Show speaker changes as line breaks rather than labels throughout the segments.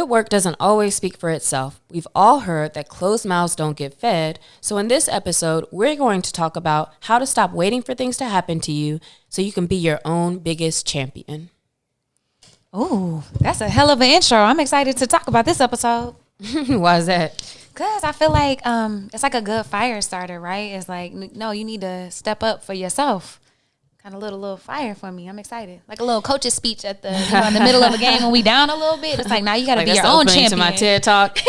Good work doesn't always speak for itself. We've all heard that closed mouths don't get fed. So in this episode, we're going to talk about how to stop waiting for things to happen to you so you can be your own biggest champion.
Ooh, that's a hell of an intro. I'm excited to talk about this episode.
Why is that?
Because I feel like it's like a good fire starter, right? It's like, no, you need to step up for yourself. Kind of lit a little fire for me. I'm excited. Like a little coach's speech at the in the middle of a game when we down a little bit. It's like, now you got to be your own champion.
To my TED Talk.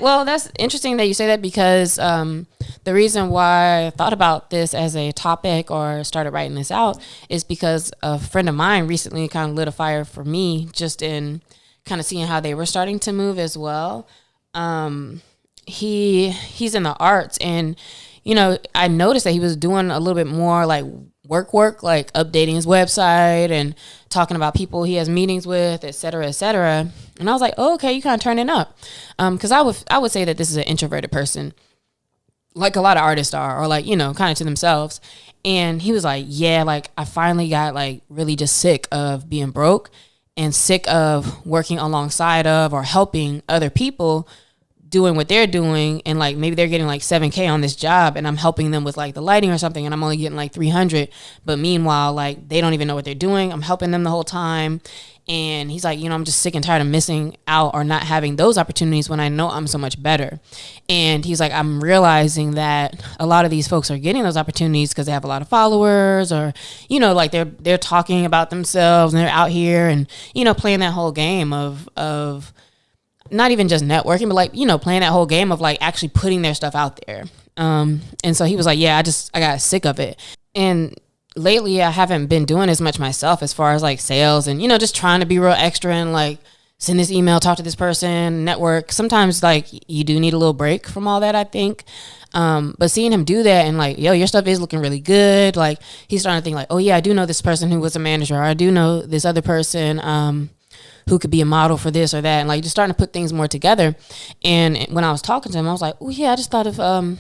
Well, that's interesting that you say that because the reason why I thought about this as a topic or started writing this out is because a friend of mine recently kind of lit a fire for me just in kind of seeing how they were starting to move as well. He's in the arts, and you know, I noticed that he was doing a little bit more like work, like updating his website and talking about people he has meetings with, et cetera, et cetera. And I was like, oh, okay, you kind of turning up. Cause I would say that this is an introverted person, like a lot of artists are, or like, you know, kind of to themselves. And he was like, yeah, like I finally got like really just sick of being broke and sick of working alongside of or helping other people doing what they're doing, and like maybe they're getting like 7K on this job and I'm helping them with like the lighting or something and I'm only getting like 300, but meanwhile like they don't even know what they're doing. I'm helping them the whole time. And he's like, you know, I'm just sick and tired of missing out or not having those opportunities when I know I'm so much better. And he's like, I'm realizing that a lot of these folks are getting those opportunities because they have a lot of followers, or, you know, like they're talking about themselves and they're out here and, you know, playing that whole game of not even just networking, but like, you know, playing that whole game of like actually putting their stuff out there. And so he was like, yeah, I got sick of it. And lately I haven't been doing as much myself as far as like sales and, you know, just trying to be real extra and like send this email, talk to this person, network. Sometimes like you do need a little break from all that, I think. But seeing him do that and like, yo, your stuff is looking really good. Like he's starting to think like, oh yeah, I do know this person who was a manager, or I do know this other person, who could be a model for this or that, and like just starting to put things more together. And when I was talking to him, I was like, oh yeah, I just thought of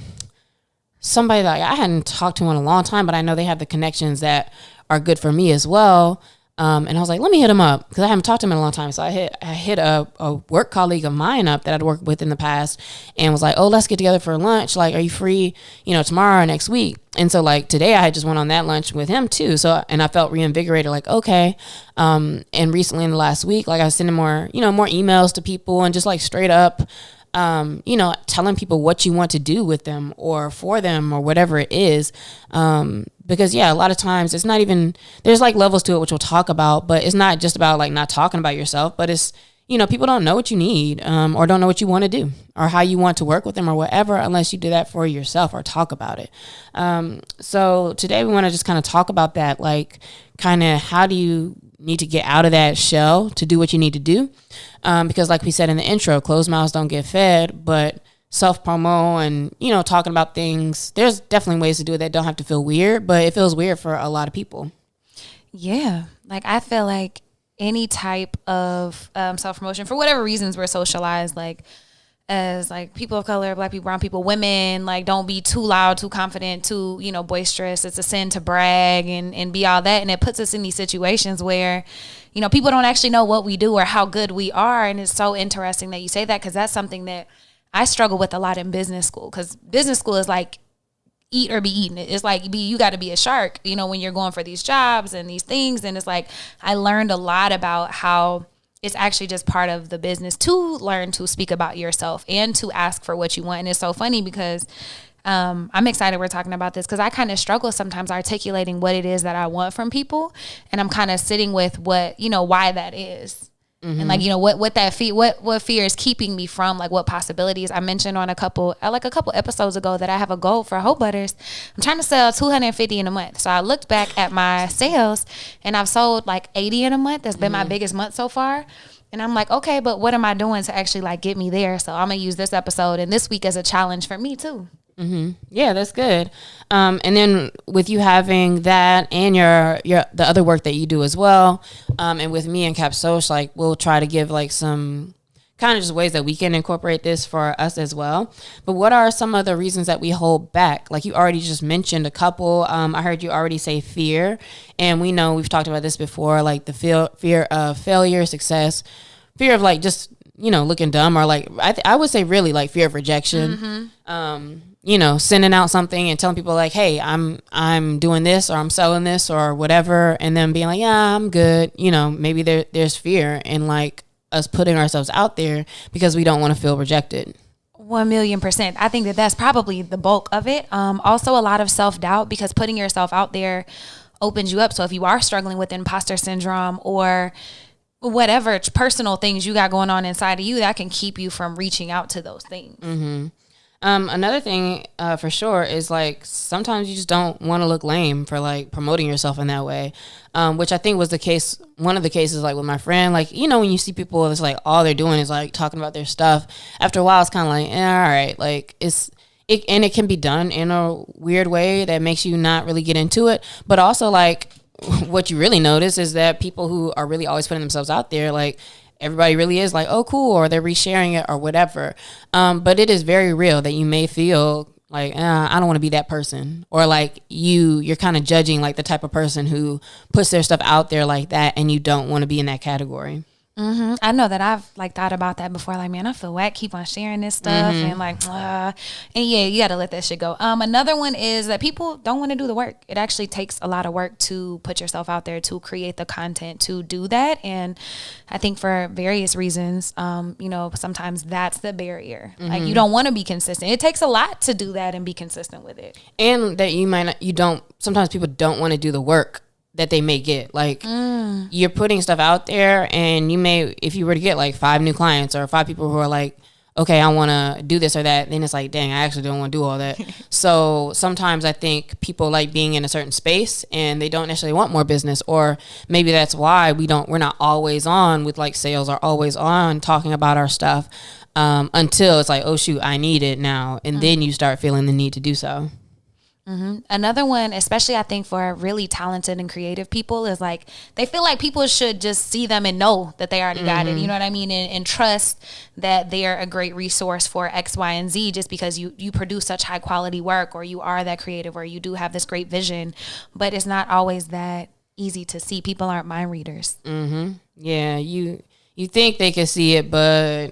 somebody that I hadn't talked to in a long time, but I know they have the connections that are good for me as well. And I was like, let me hit him up because I haven't talked to him in a long time. So I hit a work colleague of mine up that I'd worked with in the past and was like, oh, let's get together for lunch. Like, are you free, you know, tomorrow or next week? And so like today I had just went on that lunch with him too. So, and I felt reinvigorated, like, okay. And recently in the last week, like I was sending more emails to people and just like straight up, you know, telling people what you want to do with them or for them or whatever it is. Because yeah, a lot of times it's not even, there's like levels to it, which we'll talk about, but it's not just about like not talking about yourself, but it's, you know, people don't know what you need, or don't know what you want to do or how you want to work with them or whatever, unless you do that for yourself or talk about it. So today we want to just kind of talk about that, like kind of how do you need to get out of that shell to do what you need to do? Because like we said in the intro, closed mouths don't get fed, but self-promo and, you know, talking about things, there's definitely ways to do it that don't have to feel weird, but it feels weird for a lot of people.
Yeah. Like I feel like any type of self-promotion, for whatever reasons we're socialized, like as like people of color, black people, brown people, women, like don't be too loud, too confident, too, you know, boisterous. It's a sin to brag and be all that. And it puts us in these situations where, you know, people don't actually know what we do or how good we are. And it's so interesting that you say that, because that's something that I struggle with a lot in business school, because business school is like eat or be eaten. It's like you got to be a shark, you know, when you're going for these jobs and these things. And it's like I learned a lot about how it's actually just part of the business to learn to speak about yourself and to ask for what you want. And it's so funny because I'm excited we're talking about this, because I kind of struggle sometimes articulating what it is that I want from people. And I'm kind of sitting with what, you know, why that is. Mm-hmm. And like, you know, what fear is keeping me from, like what possibilities. I mentioned on a couple episodes ago that I have a goal for Hope Butters. I'm trying to sell 250 in a month. So I looked back at my sales and I've sold like 80 in a month. That's been my biggest month so far. And I'm like, okay, but what am I doing to actually like get me there? So I'm going to use this episode and this week as a challenge for me too.
Mm-hmm. Yeah, that's good. And then with you having that and your the other work that you do as well, and with me and Cap Social, like we'll try to give like some kind of just ways that we can incorporate this for us as well. But what are some of the reasons that we hold back? Like you already just mentioned a couple. I heard you already say fear, and we know we've talked about this before, like the fear of failure, success, fear of like just looking dumb, or like I would say really like fear of rejection. Sending out something and telling people like, hey, I'm doing this, or I'm selling this, or whatever, and then being like, yeah, I'm good. Maybe there's fear in like us putting ourselves out there because we don't want to feel rejected.
1,000,000%. I think that's probably the bulk of it. Also a lot of self-doubt, because putting yourself out there opens you up. So if you are struggling with imposter syndrome or whatever personal things you got going on inside of you, that can keep you from reaching out to those things.
Another thing for sure is like sometimes you just don't want to look lame for like promoting yourself in that way, which I think was the case. One of the cases like with my friend, like, when you see people, it's like all they're doing is like talking about their stuff. After a while, it's kind of like, all right, like it can be done in a weird way that makes you not really get into it. But also like what you really notice is that people who are really always putting themselves out there, like everybody really is like, oh, cool, or they're resharing it or whatever. But it is very real that you may feel like, I don't want to be that person, or like you're kind of judging like the type of person who puts their stuff out there like that, and you don't want to be in that category.
I know that I've like thought about that before. Like, man, I feel whack. Keep on sharing this stuff, and like, and yeah, you got to let that shit go. Another one is that people don't want to do the work. It actually takes a lot of work to put yourself out there, to create the content, to do that. And I think for various reasons, sometimes that's the barrier. Like, you don't want to be consistent. It takes a lot to do that and be consistent with it.
And that sometimes people don't want to do the work that they may get. Like, you're putting stuff out there, and you may, if you were to get like 5 new clients or 5 people who are like, okay, I want to do this or that, then it's like, dang, I actually don't want to do all that. So sometimes I think people like being in a certain space and they don't necessarily want more business, or maybe that's why we're not always on with like sales, or always on talking about our stuff until it's like, oh shoot, I need it now. And then you start feeling the need to do so.
Another one, especially I think for really talented and creative people, is like they feel like people should just see them and know that they already got it. You know what I mean? And trust that they're a great resource for X, Y, and Z just because you produce such high quality work, or you are that creative, or you do have this great vision. But it's not always that easy to see. People aren't mind readers.
Yeah, you think they can see it, but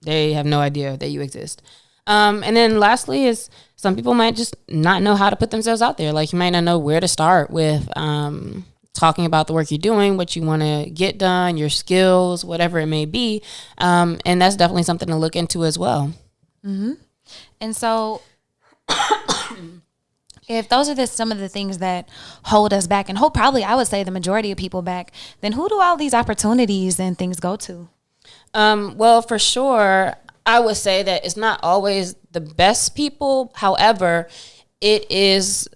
they have no idea that you exist. And then lastly is some people might just not know how to put themselves out there. Like, you might not know where to start with talking about the work you're doing, what you want to get done, your skills, whatever it may be. And that's definitely something to look into as well.
And so if those are some of the things that hold us back, and hold probably, I would say, the majority of people back, then who do all these opportunities and things go to?
Well, for sure, I would say that it's not always the best people. However, it is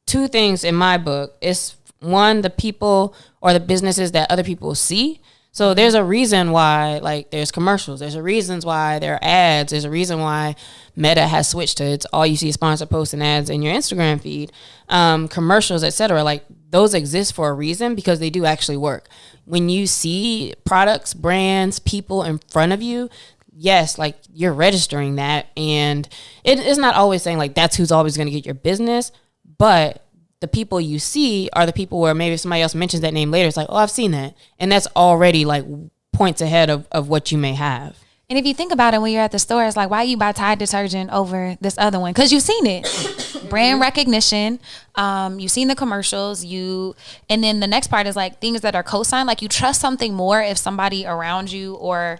2 things in my book. It's one, the people or the businesses that other people see. So there's a reason why, like, there's commercials. There's a reasons why there are ads. There's a reason why Meta has switched to it's all you see is sponsored posts and ads in your Instagram feed, commercials, etc. Like, those exist for a reason because they do actually work. When you see products, brands, people in front of you, yes, like, you're registering that, and it's not always saying like that's who's always going to get your business, but the people you see are the people where maybe if somebody else mentions that name later, it's like, oh, I've seen that, and that's already like points ahead of what you may have.
And if you think about it, when you're at the store, it's like, why you buy Tide detergent over this other one? Because you've seen it. Brand recognition. You've seen the commercials. And then the next part is like things that are co-signed. Like, you trust something more if somebody around you or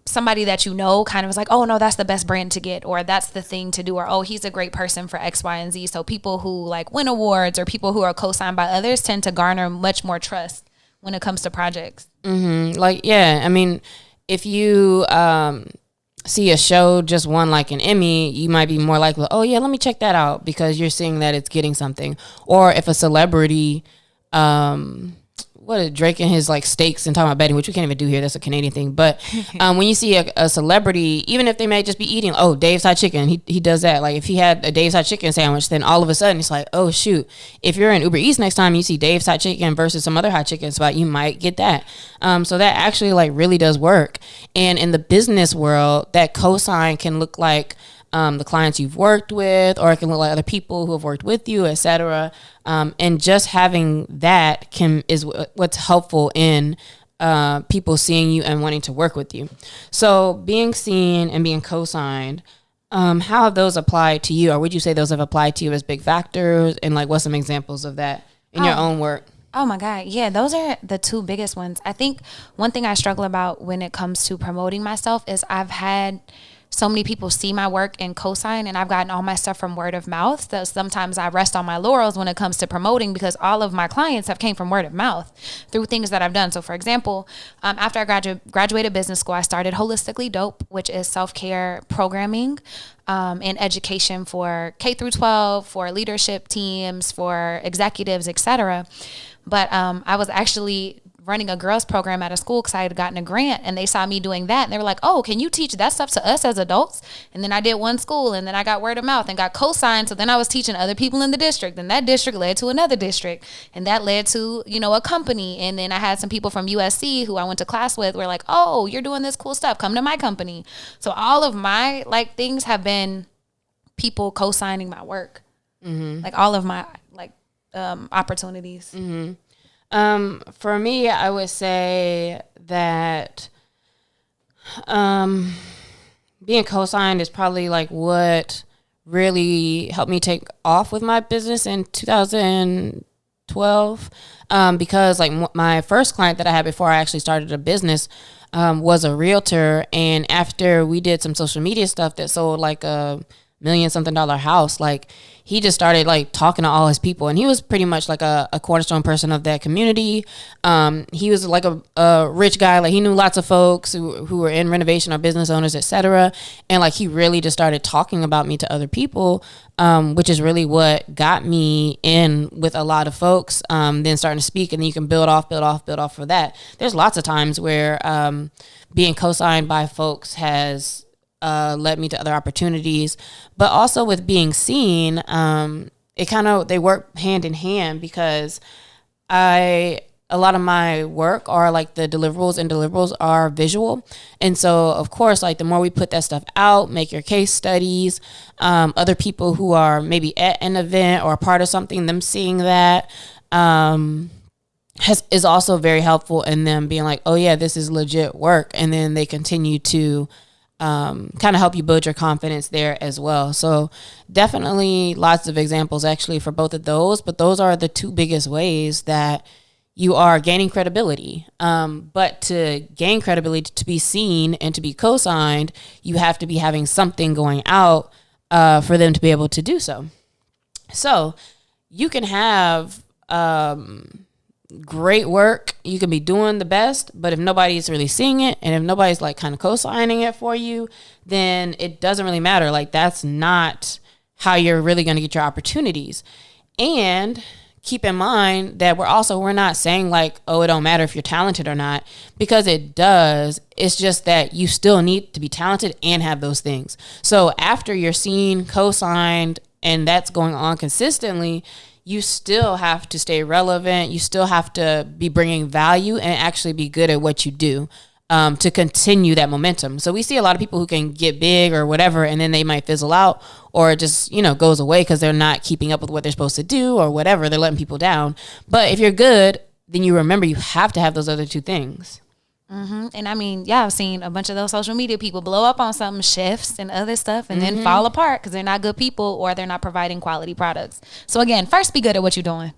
somebody that you know kind of is like, oh no, that's the best brand to get, or that's the thing to do, or oh, he's a great person for X, Y, and Z. So people who like win awards or people who are co-signed by others tend to garner much more trust when it comes to projects.
Like, yeah, I mean, if you see a show just won like an Emmy, you might be more likely, oh yeah, let me check that out, because you're seeing that it's getting something. Or if a celebrity Drake and his like steaks and talking about betting, which we can't even do here. That's a Canadian thing. But when you see a celebrity, even if they may just be eating, oh, Dave's Hot Chicken, he does that. Like, if he had a Dave's Hot Chicken sandwich, then all of a sudden it's like, oh shoot, if you're in Uber Eats next time you see Dave's Hot Chicken versus some other hot chicken spot, you might get that. So that actually like really does work. And in the business world, that cosign can look like the clients you've worked with, or it can look like other people who have worked with you, etc. And just having that is what's helpful in people seeing you and wanting to work with you. So being seen and being co-signed, how have those applied to you, or would you say those have applied to you as big factors? And like, what's some examples of that in your own work?
Oh my God. Yeah, those are the two biggest ones. I think one thing I struggle about when it comes to promoting myself is I've had so many people see my work and co-sign, and I've gotten all my stuff from word of mouth. So sometimes I rest on my laurels when it comes to promoting, because all of my clients have came from word of mouth through things that I've done. So for example, after I graduated business school, I started Holistically Dope, which is self-care programming and education for K through 12, for leadership teams, for executives, etc. But I was actually running a girls program at a school because I had gotten a grant, and they saw me doing that, and they were like, oh, can you teach that stuff to us as adults? And then I did one school, and then I got word of mouth and got co-signed. So then I was teaching other people in the district, and that district led to another district, and that led to, a company. And then I had some people from USC who I went to class with were like, oh, you're doing this cool stuff, come to my company. So all of my things have been people co-signing my work. Like all of my opportunities.
For me, I would say that being co-signed is probably like what really helped me take off with my business in 2012, because like my first client that I had before I actually started a business was a realtor, and after we did some social media stuff that sold like a $1,000,000-something house, like he just started like talking to all his people, and he was pretty much like a cornerstone person of that community. He was like a rich guy, like he knew lots of folks who were in renovation or business owners, etc. And like he really just started talking about me to other people, which is really what got me in with a lot of folks. Then starting to speak, and then you can build off for that. There's lots of times where being co-signed by folks has led me to other opportunities, but also with being seen, they work hand in hand, because a lot of my work are like the deliverables are visual. And so of course, like the more we put that stuff out, make your case studies, other people who are maybe at an event or a part of something, them seeing that, is also very helpful in them being like, oh yeah, this is legit work. And then they continue to kind of help you build your confidence there as well. So definitely lots of examples actually for both of those, but those are the two biggest ways that you are gaining credibility. But to gain credibility, to be seen and to be co-signed, you have to be having something going out for them to be able to do so. So you can have great work, you can be doing the best, but if nobody's really seeing it, and if nobody's like kind of co-signing it for you, then it doesn't really matter. Like that's not how you're really going to get your opportunities. And keep in mind that we're not saying like, oh, it don't matter if you're talented or not, because it does. It's just that you still need to be talented and have those things. So after you're seen, co-signed, and that's going on consistently, you still have to stay relevant. You still have to be bringing value and actually be good at what you do to continue that momentum. So we see a lot of people who can get big or whatever, and then they might fizzle out, or it just, goes away because they're not keeping up with what they're supposed to do or whatever. They're letting people down. But if you're good, then you remember you have to have those other two things.
And I mean, yeah, I've seen a bunch of those social media people blow up on something, shifts and other stuff, and then fall apart because they're not good people or they're not providing quality products. So again, first be good at what you're doing.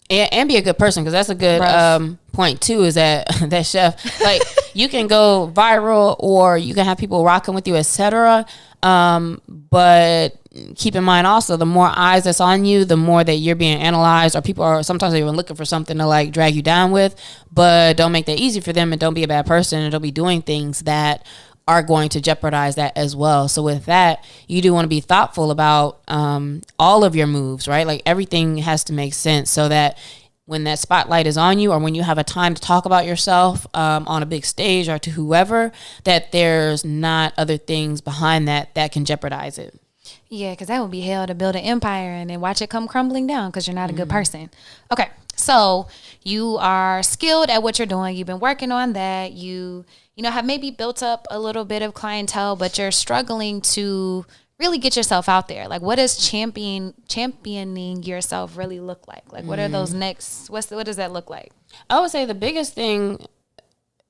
And be a good person, because that's a good point too, is that that chef, like you can go viral or you can have people rocking with you, etc. But keep in mind also, the more eyes that's on you, the more that you're being analyzed, or people are sometimes even looking for something to like drag you down with. But don't make that easy for them, and don't be a bad person, and don't be doing things that are going to jeopardize that as well. So with that, you do want to be thoughtful about all of your moves, right? Like everything has to make sense, so that when that spotlight is on you, or when you have a time to talk about yourself on a big stage or to whoever, that there's not other things behind that can jeopardize it.
Yeah, because that would be hell, to build an empire and then watch it come crumbling down because you're not a good person. Okay, so you are skilled at what you're doing. You've been working on that. You have maybe built up a little bit of clientele, but you're struggling to really get yourself out there. Like, what does championing yourself really look like? Like, what are those next? What does that look like?
I would say the biggest thing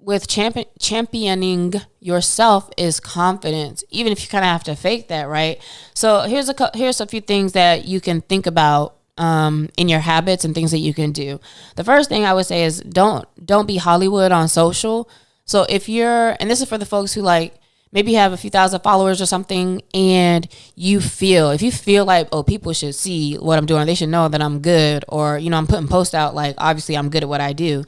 with championing yourself is confidence, even if you kind of have to fake that, right? So here's a few things that you can think about in your habits and things that you can do. The first thing I would say is don't be Hollywood on social. So if you're, and this is for the folks who like maybe have a few thousand followers or something, and if you feel like, oh, people should see what I'm doing, they should know that I'm good, or I'm putting posts out like obviously I'm good at what I do.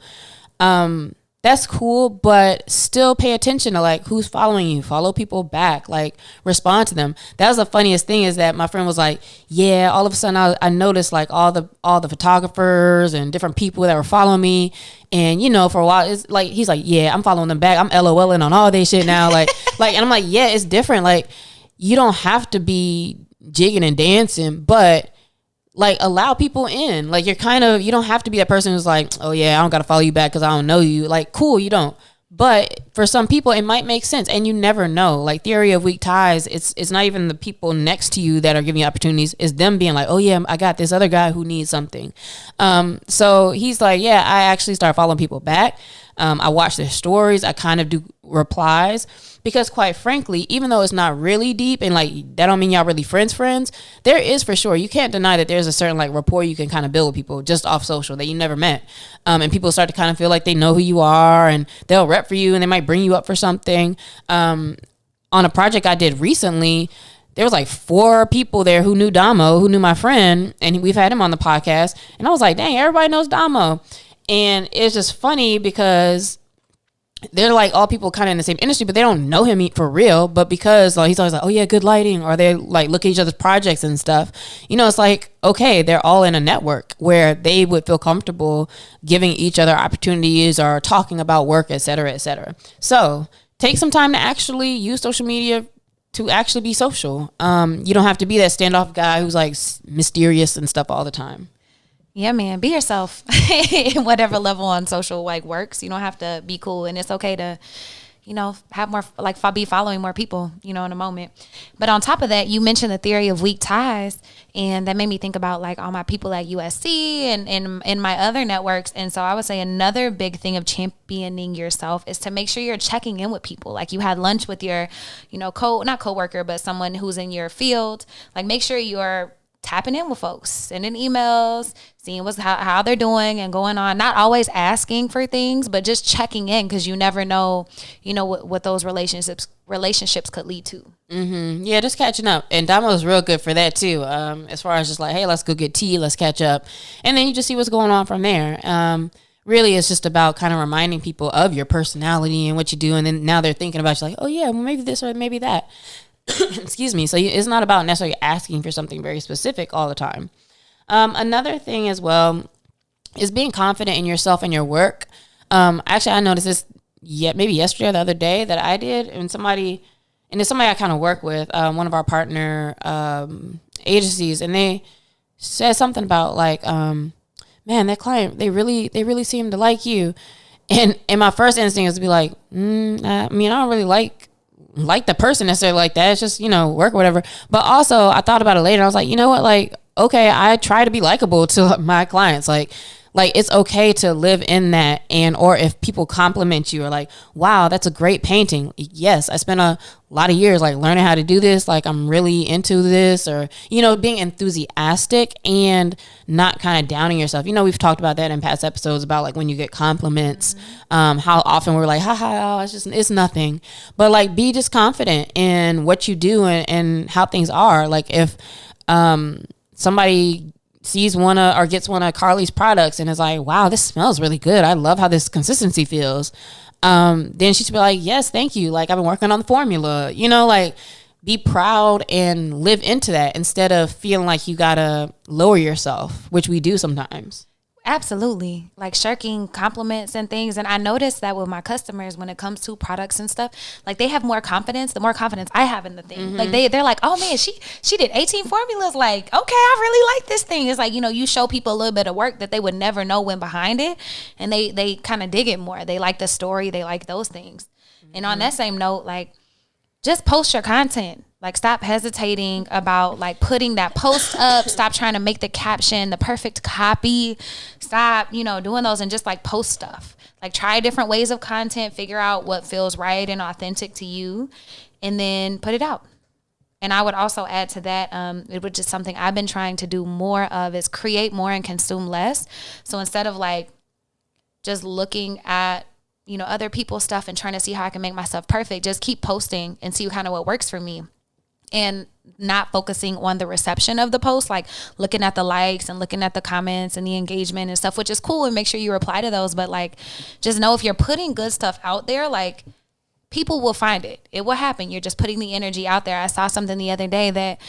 That's cool, but still pay attention to like who's following you. Follow people back, like respond to them. That was the funniest thing, is that my friend was like, yeah, all of a sudden I noticed like all the photographers and different people that were following me. And for a while it's like, he's like, yeah, I'm following them back. I'm LOLing on all their shit now. Like, and I'm like, yeah, it's different. Like, you don't have to be jigging and dancing, but like allow people in. Like, you don't have to be that person who's like, oh yeah, I don't gotta follow you back because I don't know you. Like, cool, you don't. But for some people it might make sense, and you never know. Like, theory of weak ties, it's not even the people next to you that are giving you opportunities. It's them being like, oh yeah, I got this other guy who needs something. So he's like, yeah, I actually started following people back. I watch their stories. I kind of do replies, because quite frankly, even though it's not really deep and like that don't mean y'all really friends, there is for sure. You can't deny that there's a certain like rapport you can kind of build with people just off social that you never met. And people start to kind of feel like they know who you are, and they'll rep for you, and they might bring you up for something. On a project I did recently, there was like 4 people there who knew Damo, who knew my friend, and we've had him on the podcast. And I was like, dang, everybody knows Damo. And it's just funny because they're like all people kind of in the same industry, but they don't know him for real. But because he's always like, oh yeah, good lighting, or they like look at each other's projects and stuff. It's like, okay, they're all in a network where they would feel comfortable giving each other opportunities or talking about work, et cetera, et cetera. So take some time to actually use social media to actually be social. You don't have to be that standoff guy who's like mysterious and stuff all the time.
Yeah, man, be yourself in whatever level on social like works. You don't have to be cool, and it's okay to, have more, like, be following more people, in a moment. But on top of that, you mentioned the theory of weak ties, and that made me think about like all my people at USC and in my other networks. And so I would say another big thing of championing yourself is to make sure you're checking in with people. Like, you had lunch with your, not coworker, but someone who's in your field. Like, make sure you're tapping in with folks, sending emails, seeing how they're doing and going on. Not always asking for things, but just checking in, because you never know, what those relationships could lead to.
Mm-hmm. Yeah, just catching up. And Damo's real good for that too. As far as just like, hey, let's go get tea, let's catch up, and then you just see what's going on from there. Really, it's just about kind of reminding people of your personality and what you do, and then now they're thinking about you like, oh yeah, well, maybe this or maybe that. Excuse me. So it's not about necessarily asking for something very specific all the time. Another thing as well is being confident in yourself and your work. Actually, I noticed this maybe yesterday or the other day that I did, and it's somebody I kind of work with, one of our partner agencies, and they said something about like, man, that client, they really seem to like you. And my first instinct is to be like, I mean, I don't really like the person necessarily like that. It's just, work or whatever. But also I thought about it later. I was like, you know what? Like, okay, I try to be likable to my clients. Like it's okay to live in that. And, or if people compliment you or like, wow, that's a great painting. Yes. I spent a lot of years like learning how to do this. Like, I'm really into this, or, being enthusiastic and not kind of downing yourself. We've talked about that in past episodes about like when you get compliments, how often we're like, ha, it's nothing. But like, be just confident in what you do and how things are. Like, if, somebody sees gets one of Carlie's products and is like, wow, this smells really good, I love how this consistency feels. Then she should be like, yes, thank you. Like, I've been working on the formula, like, be proud and live into that instead of feeling like you gotta lower yourself, which we do sometimes.
Absolutely. Like, shirking compliments and things. And I noticed that with my customers, when it comes to products and stuff, like, they have more confidence, the more confidence I have in the thing. Mm-hmm. Like, they're like, oh man, she did 18 formulas. Like, okay, I really like this thing. It's like, you show people a little bit of work that they would never know went behind it. And they kind of dig it more. They like the story. They like those things. Mm-hmm. And on that same note, like, just post your content. Like, stop hesitating about like putting that post up. Stop trying to make the caption the perfect copy. Stop, doing those and just like post stuff. Like, try different ways of content, figure out what feels right and authentic to you, and then put it out. And I would also add to that, it was just something I've been trying to do more of, is create more and consume less. So instead of like just looking at, other people's stuff and trying to see how I can make myself perfect, just keep posting and see kind of what works for me. And not focusing on the reception of the post, like looking at the likes and looking at the comments and the engagement and stuff, which is cool, and make sure you reply to those. But like, just know if you're putting good stuff out there, like, people will find it. It will happen. You're just putting the energy out there. I saw something the other day that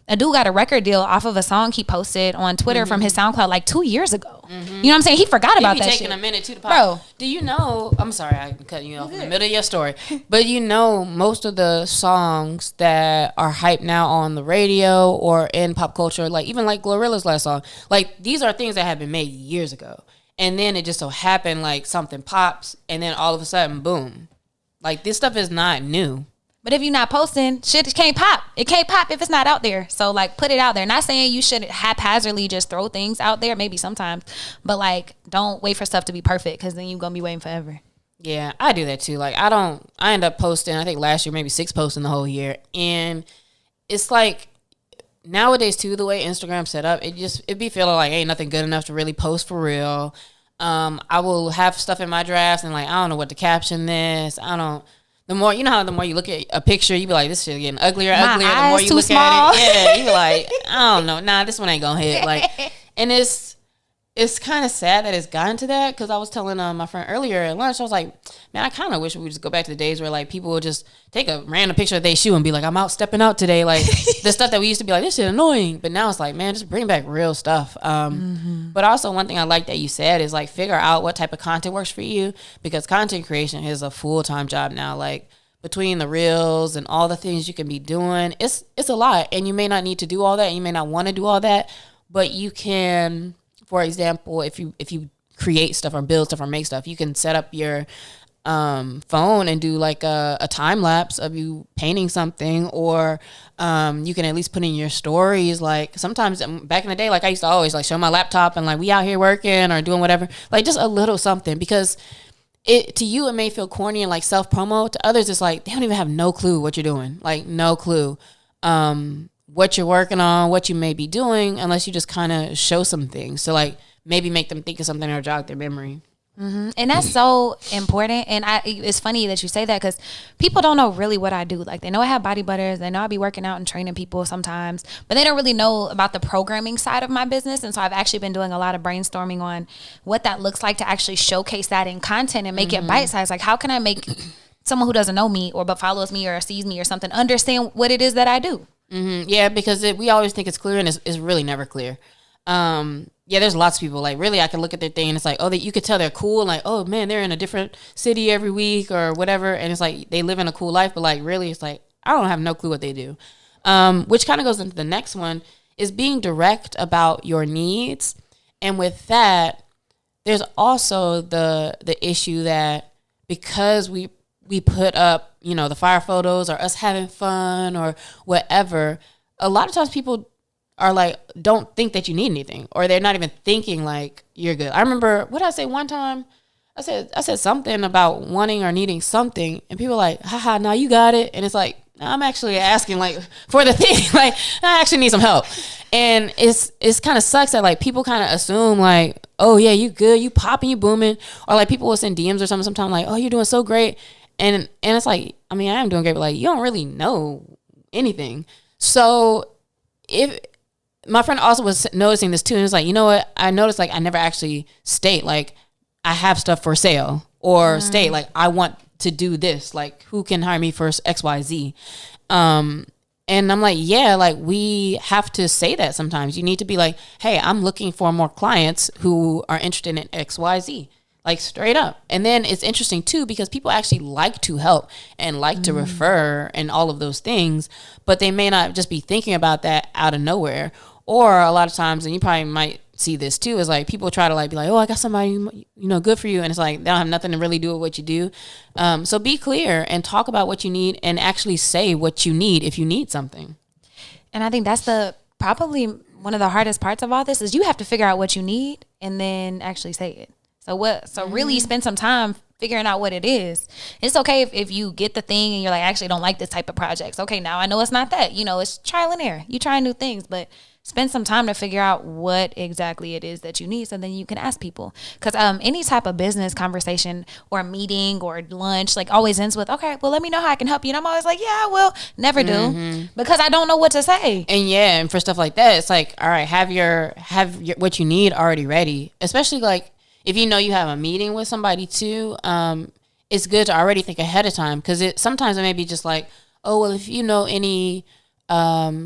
a dude got a record deal off of a song he posted on Twitter from his SoundCloud like 2 years ago. You know what I'm saying? He forgot about that shit.
Taking a minute to the pop.
Bro.
Do you know, I'm sorry, I'm cutting you off in the middle of your story, but most of the songs that are hyped now on the radio or in pop culture, like even like Glorilla's last song, like these are things that have been made years ago. And then it just so happened like something pops and then all of a sudden, boom. Like, this stuff is not new.
But if you're not posting, shit can't pop. It can't pop if it's not out there. So, like, put it out there. Not saying you should haphazardly just throw things out there, maybe sometimes. But, like, don't wait for stuff to be perfect, because then you're going to be waiting forever.
Yeah, I do that too. Like, I end up posting, I think last year, maybe 6 posts in the whole year. And it's like, nowadays too, the way Instagram's set up, it be feeling like ain't nothing good enough to really post for real. I will have stuff in my drafts and like, I don't know what to caption this. The more you look at a picture, you be like, this shit getting uglier. The more you look at it, yeah, you be like, I don't know. Nah, this one ain't gonna hit. Like, and it's kind of sad that it's gotten to that, because I was telling my friend earlier at lunch, I was like, man, I kind of wish we would just go back to the days where like people would just take a random picture of their shoe and be like, I'm out stepping out today. Like the stuff that we used to be like, this shit annoying. But now it's like, man, just bring back real stuff. But also one thing I like that you said is like, figure out what type of content works for you, because content creation is a full-time job now. Like, between the reels and all the things you can be doing, it's a lot. And you may not need to do all that, and you may not want to do all that, but you can. For example, if you create stuff or build stuff or make stuff, you can set up your phone and do like a time lapse of you painting something, or you can at least put in your stories. Like sometimes back in the day, like I used to always like show my laptop and like we out here working or doing whatever, like just a little something, because to you it may feel corny and like self promo. To others, it's like they don't even have no clue what you're doing, like no clue. What you're working on, what you may be doing, unless you just kind of show some things. So like maybe make them think of something or jog their memory.
Mm-hmm. And that's so important. And it's funny that you say that, because people don't know really what I do. Like, they know I have body butters, they know I be working out and training people sometimes, but they don't really know about the programming side of my business. And so I've actually been doing a lot of brainstorming on what that looks like to actually showcase that in content and make it bite-sized. Like, how can I make someone who doesn't know me or but follows me or sees me or something understand what it is that I do?
Mm-hmm. Yeah, because we always think it's clear, and it's really never clear. Yeah, there's lots of people, like, really, I can look at their thing, and it's like, oh, you could tell they're cool, and like, oh, man, they're in a different city every week or whatever, and it's like, they live in a cool life, but like, really, it's like, I don't have no clue what they do. Which kind of goes into the next one, is being direct about your needs. And with that, there's also the issue that because we put up, the fire photos or us having fun or whatever, a lot of times people are like, don't think that you need anything, or they're not even thinking like you're good. I remember, what did I say one time? I said something about wanting or needing something, and people were like, haha, now you got it. And it's like, I'm actually asking like for the thing, like I actually need some help. And it's kind of sucks that like people kind of assume like, oh yeah, you good, you popping, you booming, or like people will send DMs or something sometimes like, oh, you're doing so great. And it's like, I mean, I am doing great, but like, you don't really know anything. So if my friend also was noticing this too, and it's like, you know what? I noticed like I never actually state like I have stuff for sale, or state like I want to do this. Like, who can hire me for XYZ? And I'm like, yeah, like we have to say that sometimes. You need to be like, hey, I'm looking for more clients who are interested in XYZ. Like straight up. And then it's interesting too, because people actually like to help and like to refer and all of those things, but they may not just be thinking about that out of nowhere. Or a lot of times, and you probably might see this too, is like people try to like be like, oh, I got somebody, good for you. And it's like, they don't have nothing to really do with what you do. So be clear and talk about what you need and actually say what you need if you need something.
And I think that's probably one of the hardest parts of all this is you have to figure out what you need and then actually say it. So really spend some time figuring out what it is. It's okay if you get the thing and you're like, I actually don't like this type of projects. Okay, now I know it's not that. It's trial and error. You try new things, but spend some time to figure out what exactly it is that you need so then you can ask people. Because any type of business conversation or meeting or lunch like always ends with, okay, well, let me know how I can help you. And I'm always like, yeah, I will. Never do because I don't know what to say.
And for stuff like that, it's like, all right, have your what you need already ready, especially like if you have a meeting with somebody too. It's good to already think ahead of time because sometimes it may be just like, oh, well, if you know any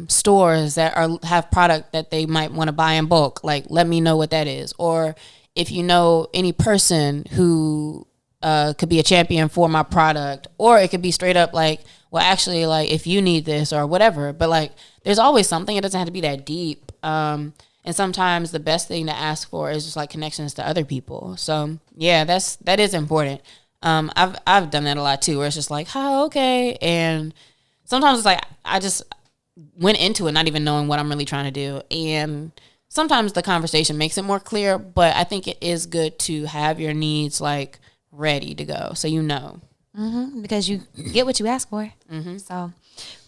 stores that have product that they might want to buy in bulk, like let me know what that is. Or if you know any person who could be a champion for my product, or it could be straight up like, well, actually, like if you need this or whatever. But like there's always something. It doesn't have to be that deep. And sometimes the best thing to ask for is just like connections to other people. So yeah, that is important. I've done that a lot too, where it's just like, oh, okay. And sometimes it's like I just went into it not even knowing what I'm really trying to do. And sometimes the conversation makes it more clear, but I think it is good to have your needs like ready to go. So
because you get what you ask for. So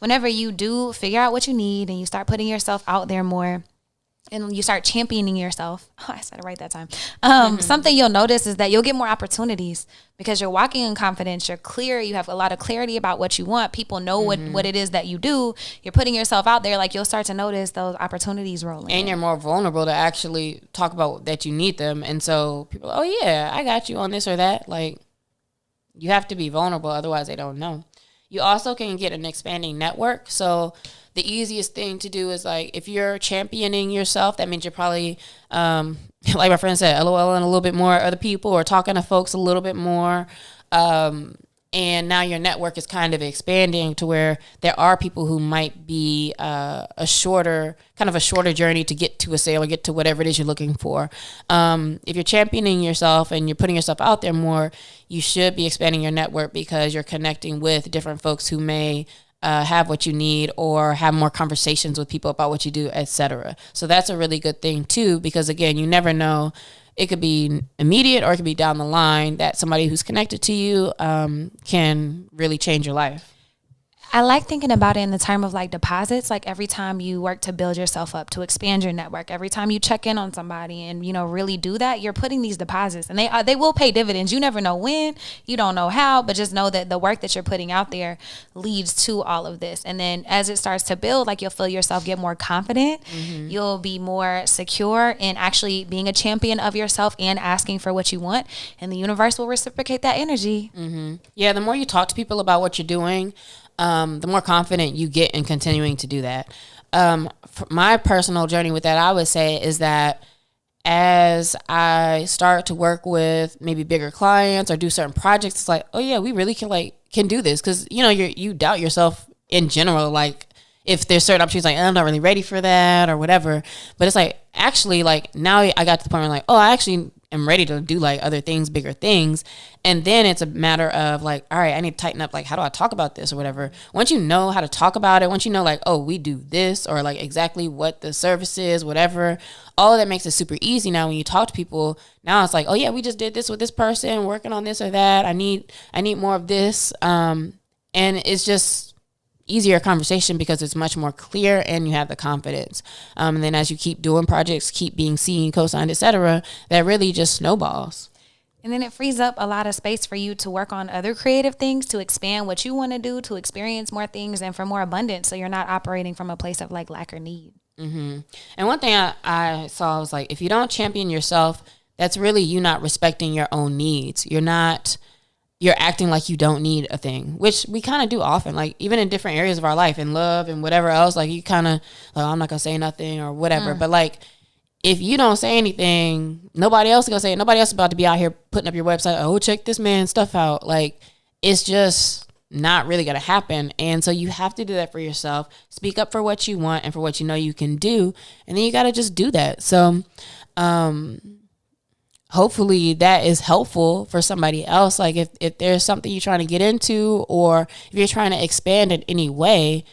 whenever you do figure out what you need and you start putting yourself out there more, and you start championing yourself. Oh, I said it right that time. Something you'll notice is that you'll get more opportunities because you're walking in confidence. You're clear. You have a lot of clarity about what you want. People know what it is that you do. You're putting yourself out there. Like you'll start to notice those opportunities rolling.
And you're more vulnerable to actually talk about that you need them. And so people, oh yeah, I got you on this or that. Like you have to be vulnerable. Otherwise they don't know. You also can get an expanding network. So the easiest thing to do is like if you're championing yourself, that means you're probably, like my friend said, LOLing a little bit more other people or talking to folks a little bit more. And now your network is kind of expanding to where there are people who might be a shorter journey to get to a sale or get to whatever it is you're looking for. If you're championing yourself and you're putting yourself out there more, you should be expanding your network because you're connecting with different folks who may have what you need or have more conversations with people about what you do, etc. So that's a really good thing too, because again, you never know. It could be immediate or it could be down the line that somebody who's connected to you can really change your life.
I like thinking about it in the term of like deposits. Like every time you work to build yourself up, to expand your network, every time you check in on somebody and, really do that, you're putting these deposits and they will pay dividends. You never know when, you don't know how, but just know that the work that you're putting out there leads to all of this. And then as it starts to build, like you'll feel yourself get more confident. You'll be more secure in actually being a champion of yourself and asking for what you want. And the universe will reciprocate that energy.
Yeah, the more you talk to people about what you're doing, the more confident you get in continuing to do that. My personal journey with that, I would say, is that as I start to work with maybe bigger clients or do certain projects, it's like, oh yeah, we really can do this. Cause you doubt yourself in general. Like if there's certain opportunities, like I'm not really ready for that or whatever, but it's like, actually like now I got to the point where like, oh, I actually am ready to do like other things, bigger things. And then it's a matter of like, all right, I need to tighten up. Like, how do I talk about this or whatever? Once you know how to talk about it, once you know like, oh, we do this or like exactly what the service is, whatever, all of that makes it super easy. Now, when you talk to people, now it's like, oh yeah, we just did this with this person working on this or that. I need more of this. And it's just easier conversation because it's much more clear and you have the confidence. And then as you keep doing projects, keep being seen, co-signed, etc., that really just snowballs.
And then it frees up a lot of space for you to work on other creative things, to expand what you want to do, to experience more things and for more abundance. So you're not operating from a place of like lack or need.
And one thing I saw was like, if you don't champion yourself, that's really you not respecting your own needs. You're acting like you don't need a thing, which we kind of do often, like even in different areas of our life, in love and whatever else, like you kind of, like, I'm not going to say nothing or whatever. But like, if you don't say anything, nobody else is going to say it. Nobody else is about to be out here putting up your website. Oh, check this man's stuff out. Like, it's just not really going to happen. And so you have to do that for yourself. Speak up for what you want and for what you know you can do. And then you got to just do that. So hopefully that is helpful for somebody else. Like if there's something you're trying to get into, or if you're trying to expand in any way,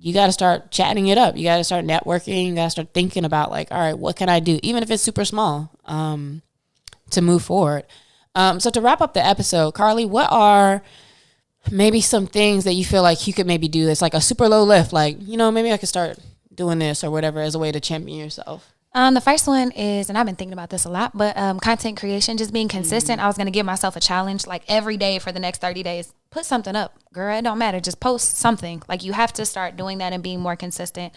you got to start chatting it up. You got to start networking. You got to start thinking about like, all right, what can I do? Even if it's super small, to move forward. So to wrap up the episode, Carlie, what are maybe some things that you feel like you could maybe do that's like a super low lift? Like, maybe I could start doing this or whatever as a way to champion yourself.
The first one is, and I've been thinking about this a lot, but content creation, just being consistent. I was going to give myself a challenge, like every day for the next 30 days, put something up. Girl, it don't matter. Just post something. Like you have to start doing that and being more consistent.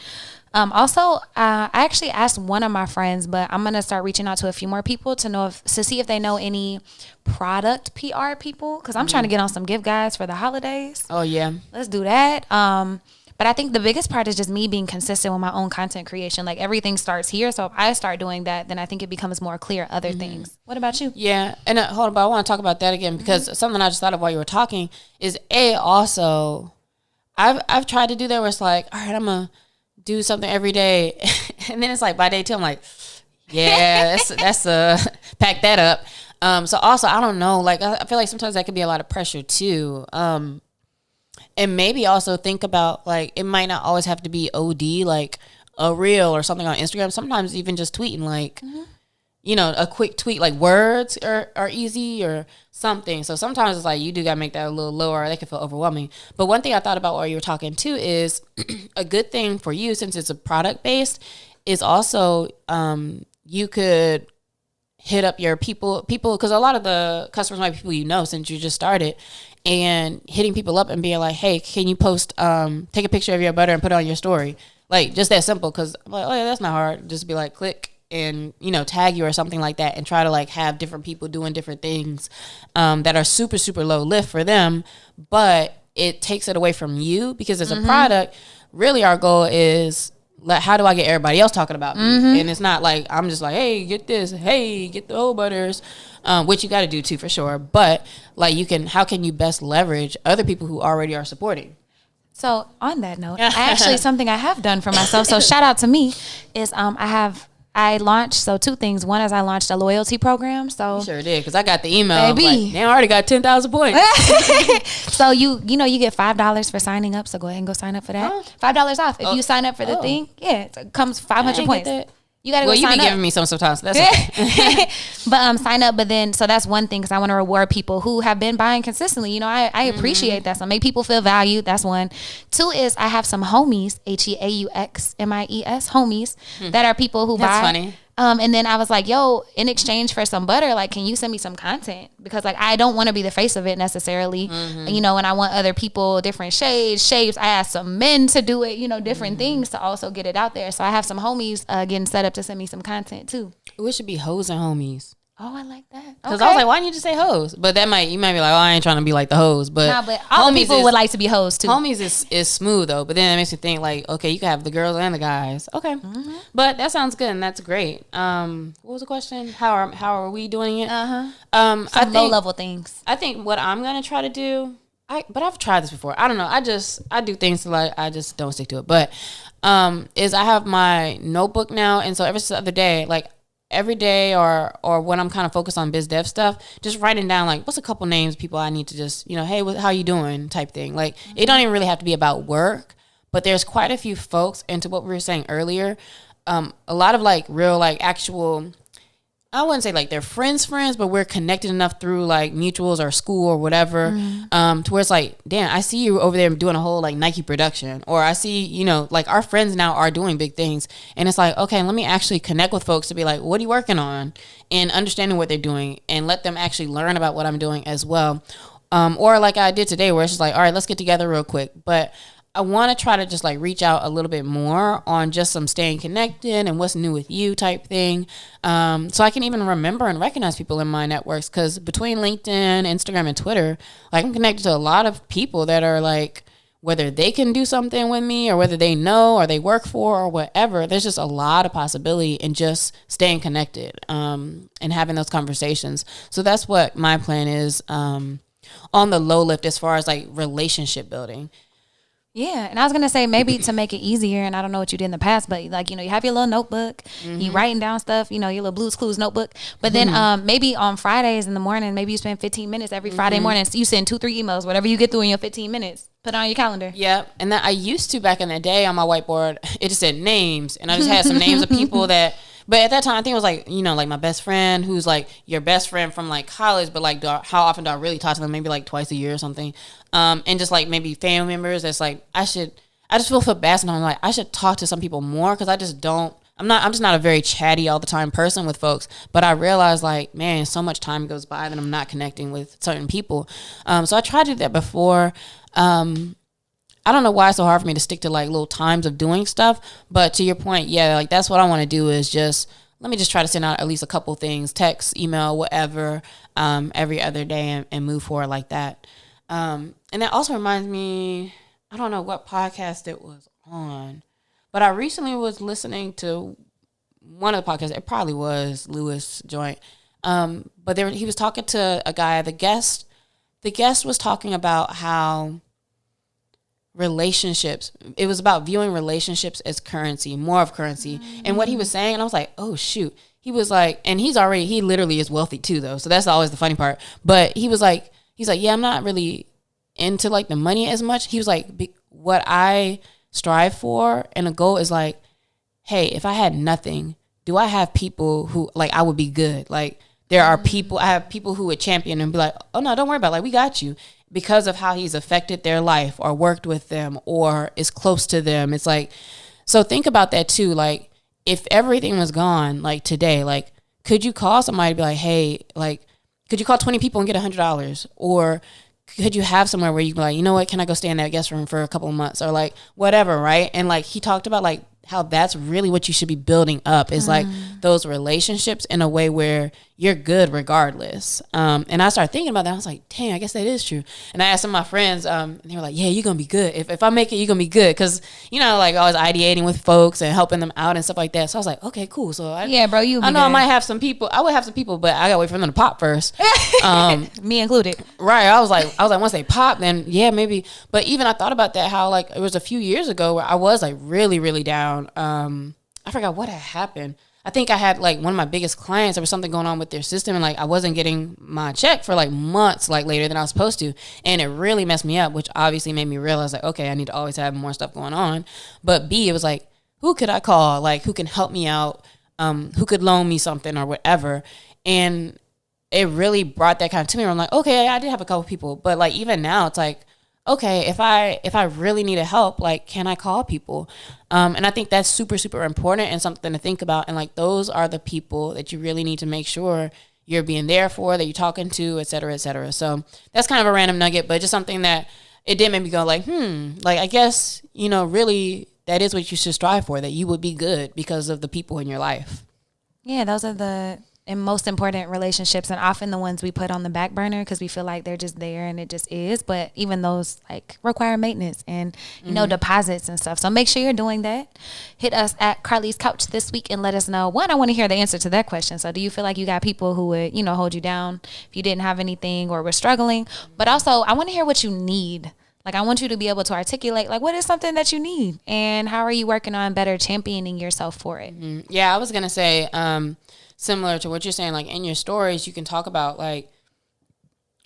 Also, I actually asked one of my friends, but I'm going to start reaching out to a few more people to see if they know any product PR people. Cause I'm trying to get on some gift guides for the holidays.
Oh yeah.
Let's do that. But I think the biggest part is just me being consistent with my own content creation. Like everything starts here. So if I start doing that, then I think it becomes more clear other things. What about you?
Yeah. And hold on, but I want to talk about that again because something I just thought of while you were talking is also I've tried to do that where it's like, all right, I'm going to do something every day. And then it's like by day 2, I'm like, yeah, that's pack that up. So also, I don't know, like I feel like sometimes that could be a lot of pressure too. And maybe also think about like it might not always have to be OD, like a reel or something on Instagram. Sometimes even just tweeting like, a quick tweet, like words are easy or something. So sometimes it's like you do got to make that a little lower or they can feel overwhelming. But one thing I thought about while you were talking too is a good thing for you since it's a product based is also you could hit up your people because a lot of the customers might be people since you just started. And hitting people up and being like, hey, can you post, take a picture of your butter and put it on your story? Like, just that simple. Because, I'm like, oh, yeah, that's not hard. Just be like, click and, tag you or something like that. And try to, like, have different people doing different things that are super, super low lift for them. But it takes it away from you because as a product, really our goal is, how do I get everybody else talking about me? And it's not like, I'm just like, hey, get this. Hey, get the old butters. Which you got to do too for sure. But like how can you best leverage other people who already are supporting?
So on that note, something I have done for myself. So shout out to me is I launched 2 things. One is I launched a loyalty program. So
you sure did because I got the email. Baby, like, I already got 10,000 points.
So you get $5 for signing up. So go ahead and go sign up for that. $5 off if you sign up for the thing. Yeah, it comes 500 points. You gotta go sign up. Well, you be giving me some sometimes. So that's okay. But sign up. But then, so that's one thing because I want to reward people who have been buying consistently. I appreciate that. So make people feel valued. That's one. 2 is I have some homies, HEAUXMIES, homies that are people who buy.
That's funny.
And then I was like, yo, in exchange for some butter, like, can you send me some content? Because like, I don't want to be the face of it necessarily, and I want other people, different shapes. I asked some men to do it, different things to also get it out there. So I have some homies getting set up to send me some content too.
We should be hoes and homies.
Oh, I like that.
Because I was like, why didn't you just say hoes? But you might be like, oh, I ain't trying to be like the hoes. But
all the people would like to be hoes too.
Homies is smooth though. But then it makes me think like, okay, you can have the girls and the guys. Okay. But that sounds good and that's great. What was the question? How are we doing it?
Some low level things.
I think what I'm gonna try to do, but I've tried this before. I don't know. I do things like I just don't stick to it. But is I have my notebook now, and so every other day, like every day or when I'm kind of focused on biz dev stuff, just writing down like what's a couple names of people I need to just hey, how you doing type thing. Like it don't even really have to be about work, but there's quite a few folks, and to what we were saying earlier, a lot of like real like actual, I wouldn't say like they're friends, but we're connected enough through like mutuals or school or whatever, to where it's like, damn, I see you over there doing a whole like Nike production, or I see, like our friends now are doing big things. And it's like, okay, let me actually connect with folks to be like, what are you working on? And understanding what they're doing and let them actually learn about what I'm doing as well. Or like I did today where it's just like, all right, let's get together real quick. But I want to try to just like reach out a little bit more on just some staying connected and what's new with you type thing. So I can even remember and recognize people in my networks, because between LinkedIn, Instagram, and Twitter, like I'm connected to a lot of people that are like, whether they can do something with me or whether they know or they work for or whatever, there's just a lot of possibility in just staying connected and having those conversations. So that's what my plan is on the low lift as far as like relationship building.
Yeah, and I was gonna say maybe to make it easier, and I don't know what you did in the past, but like you have your little notebook, you writing down stuff, your little Blue's Clues notebook. But then maybe on Fridays in the morning, maybe you spend 15 minutes every Friday morning. So you send 2-3 emails, whatever you get through in your 15 minutes. Put it on your calendar.
Yep, and then I used to back in the day on my whiteboard, it just said names, and I just had some names of people that. But at that time, I think it was like, like my best friend, who's like your best friend from like college, but like how often do I really talk to them? Maybe like twice a year or something. And just like maybe family members that's like, I just feel bad sometimes. Like I should talk to some people more because I just don't, I'm just not a very chatty all the time person with folks. But I realize like, man, so much time goes by that I'm not connecting with certain people. So I tried to do that before. I don't know why it's so hard for me to stick to like little times of doing stuff, but to your point, yeah, like that's what I want to do is let me just try to send out at least a couple things, text, email, whatever, every other day and move forward like that. And that also reminds me, I don't know what podcast it was on, but I recently was listening to one of the podcasts. It probably was Lewis Joint. But he was talking to a guy, the guest was talking about how relationships, it was about viewing relationships as currency, more of currency. And what he was saying, and I was like, oh shoot, he was like, and he literally is wealthy too though, so that's always the funny part. But he's like, yeah, I'm not really into like the money as much. He was like, what I strive for and a goal is like, hey, if I had nothing, do I have people who like I would be good? Like there are people, I have people who would champion and be like, oh no, don't worry about it, like we got you. Because of how he's affected their life or worked with them or is close to them. It's like, so think about that too. Like if everything was gone, like today, like could you call somebody to be like, hey, like, could you call 20 people and get $100? Or could you have somewhere where you can be like, you know what, can I go stay in that guest room for a couple of months or like whatever, right? And like he talked about like how that's really what you should be building up is like those relationships in a way where you're good regardless. And I started thinking about that. I was like, dang, I guess that is true. And I asked some of my friends, and they were like, yeah, you're going to be good. If I make it, you're going to be good. Because, like I was ideating with folks and helping them out and stuff like that. So I was like, okay, cool. So I know good. I might have some people. I would have some people, but I got to wait for them to pop first.
Me included.
Right. I was like, once they pop, then yeah, maybe. But even I thought about that, how like it was a few years ago where I was like really, really down. I forgot what had happened. I think I had like one of my biggest clients, there was something going on with their system and like I wasn't getting my check for like months like later than I was supposed to. And it really messed me up, which obviously made me realize like, okay, I need to always have more stuff going on. But B, it was like, who could I call? Like who can help me out? Who could loan me something or whatever? And it really brought that kind of to me where I'm like, okay, I did have a couple people, but like even now it's like, okay, if I really need help, like, can I call people? And I think that's super, super important and something to think about. And like, those are the people that you really need to make sure you're being there for, that you're talking to, et cetera, et cetera. So that's kind of a random nugget, but just something that it did make me go like, like, I guess, really that is what you should strive for, that you would be good because of the people in your life.
Yeah, those are the most important relationships, and often the ones we put on the back burner because we feel like they're just there and it just is. But even those like require maintenance and deposits and stuff. So make sure you're doing that. Hit us at Carlie's Couch this week and let us know. One, I want to hear the answer to that question. So do you feel like you got people who would hold you down if you didn't have anything or were struggling? But also I want to hear what you need. Like I want you to be able to articulate like what is something that you need and how are you working on better championing yourself for it?
Yeah, I was gonna say similar to what you're saying, like in your stories, you can talk about like,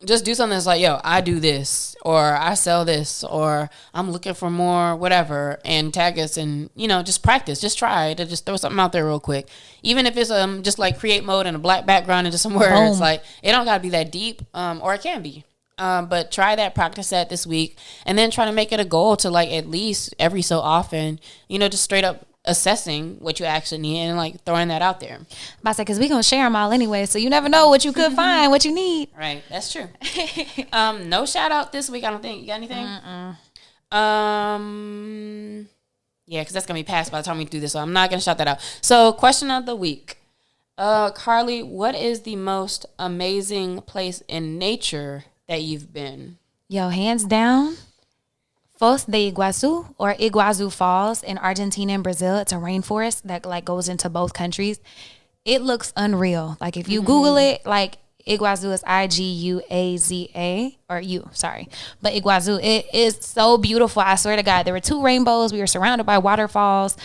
just do something that's like, yo, I do this, or I sell this, or I'm looking for more, whatever, and tag us and, just practice, just try to just throw something out there real quick. Even if it's just like create mode and a black background and just some words,
Boom.
like it don't gotta be that deep, or it can be. But try that, practice that this week, and then try to make it a goal to like at least every so often, just straight up assessing what you actually need and like throwing that out there.
I'm about to say, because we're going to share them all anyway, so you never know what you could find, what you need.
Right, that's true. No shout out this week, I don't think. You got anything? Yeah, because that's going to be passed by the time we do this, so I'm not going to shout that out. So, question of the week. Carlie, what is the most amazing place in nature that you've been?
Yo, hands down, Foz de Iguazu or Iguazu Falls in Argentina and Brazil. It's a rainforest that like goes into both countries. It looks unreal. Like if you Google it, like Iguazu is Iguaza, or U, sorry. But Iguazu, it is so beautiful. I swear to God, there were 2 rainbows. We were surrounded by waterfalls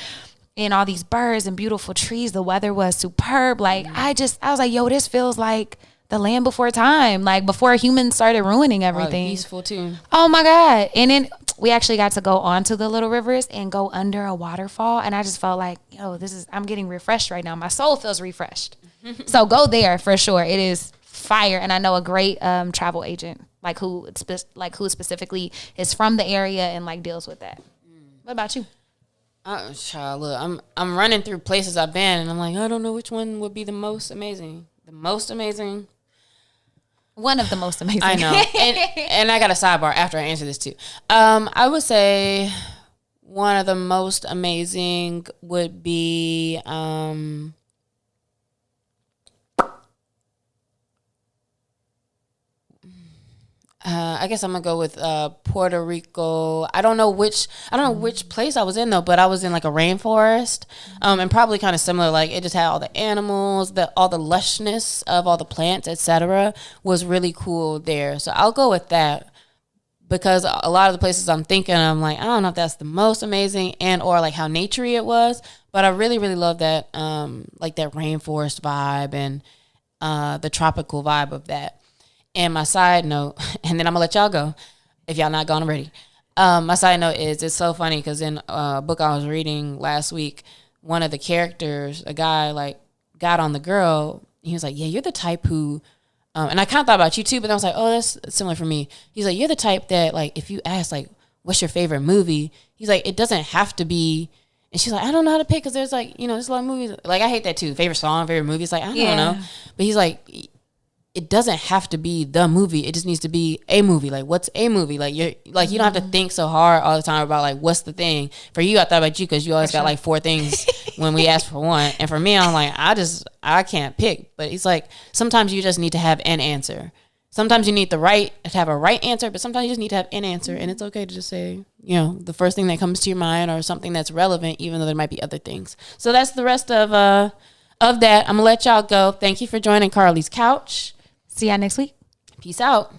and all these birds and beautiful trees. The weather was superb. Like, I was like, yo, this feels like the land before time, like before humans started ruining everything.
Peaceful too.
Oh my God. And then we actually got to go onto the little rivers and go under a waterfall. And I just felt like, yo, I'm getting refreshed right now. My soul feels refreshed. So go there for sure. It is fire. And I know a great travel agent, like who specifically is from the area and like deals with that. What about you?
Child, look, I'm running through places I've been, and I'm like, I don't know which one would be the most amazing. The most amazing.
One of the most amazing.
I know. And I got a sidebar after I answer this too. I would say one of the most amazing would be I guess I'm gonna go with Puerto Rico. I don't know which place I was in though, but I was in like a rainforest, and probably kind of similar. Like it just had all the animals, all the lushness of all the plants, etc. was really cool there. So I'll go with that because a lot of the places I'm thinking, I'm like, I don't know if that's the most amazing and or like how naturey it was, but I really really love that like that rainforest vibe and the tropical vibe of that. And my side note, and then I'm gonna let y'all go if y'all not gone already. My side note is it's so funny because in a book I was reading last week, one of the characters, a guy like got on the girl. He was like, "Yeah, you're the type who," and I kind of thought about you too, but I was like, "Oh, that's similar for me." He's like, "You're the type that like if you ask like, what's your favorite movie?" He's like, "It doesn't have to be." And she's like, "I don't know how to pick because there's like there's a lot of movies. Like I hate that too. Favorite song, favorite movie. It's like I don't know." But he's like, it doesn't have to be the movie. It just needs to be a movie. Like, what's a movie? Like, you don't have to think so hard all the time about like what's the thing. For you, I thought about you because you always got like 4 things when we ask for one. And for me, I'm like, I can't pick. But it's like sometimes you just need to have an answer. Sometimes you need to have a right answer, but sometimes you just need to have an answer, and it's okay to just say the first thing that comes to your mind or something that's relevant, even though there might be other things. So that's the rest of that. I'm gonna let y'all go. Thank you for joining Carlie's Couch.
See y'all next week.
Peace out.